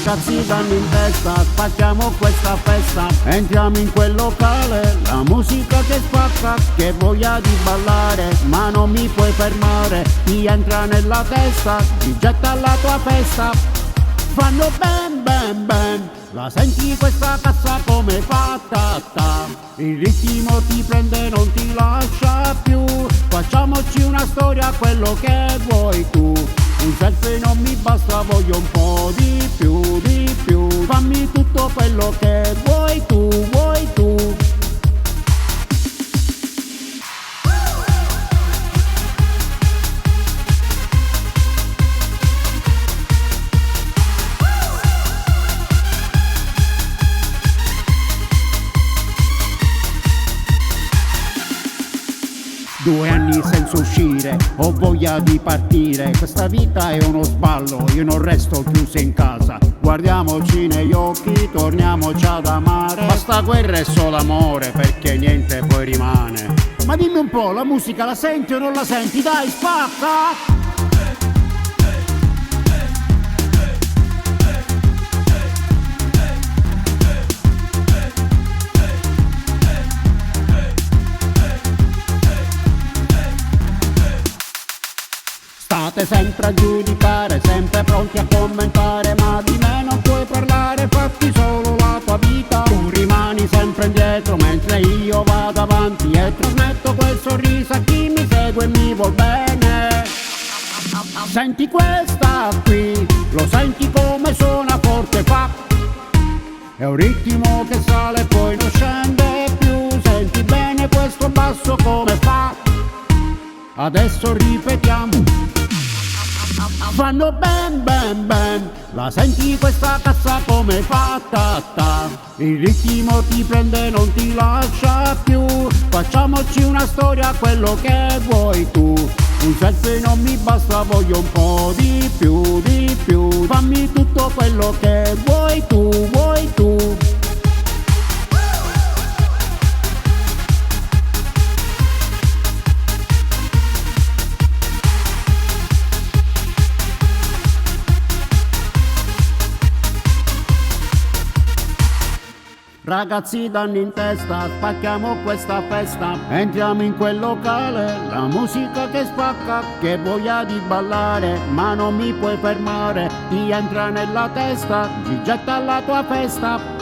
Ragazzi danno in testa, spacchiamo questa festa, entriamo in quel locale, la musica che spacca, che voglia di ballare, ma non mi puoi fermare, ti entra nella testa, ti getta alla tua festa, fanno ben ben ben, la senti questa cassa come fa ta ta, il ritmo ti prende non ti lascia più, facciamoci una storia quello che vuoi tu. Un selfie non mi basta, voglio un po' di più, fammi tutto quello che vuoi tu, vuoi tu. Due anni senza uscire, ho voglia di partire, questa vita è uno sballo, io non resto chiuso in casa, guardiamoci negli occhi, torniamoci ad amare, ma sta guerra è solo amore, perché niente poi rimane. Ma dimmi un po', la musica la senti o non la senti? Dai, spacca! State sempre a giudicare, sempre pronti a commentare, ma di me non puoi parlare, fatti solo la tua vita. Tu rimani sempre indietro mentre io vado avanti e trasmetto quel sorriso a chi mi segue e mi vuol bene. Senti questa qui, lo senti come suona forte fa, è un ritmo che sale e poi non scende più, senti bene questo basso come fa, adesso ripetiamo. Fanno ben ben ben, la senti questa cassa come fa ta ta, il ritmo ti prende non ti lascia più, facciamoci una storia quello che vuoi tu, un selfie non mi basta, voglio un po' di più, fammi tutto quello che vuoi tu, vuoi tu. Ragazzi danno in testa, spacchiamo questa festa, entriamo in quel locale, la musica che spacca, che voglia di ballare, ma non mi puoi fermare, ti entra nella testa, ti getta alla tua festa.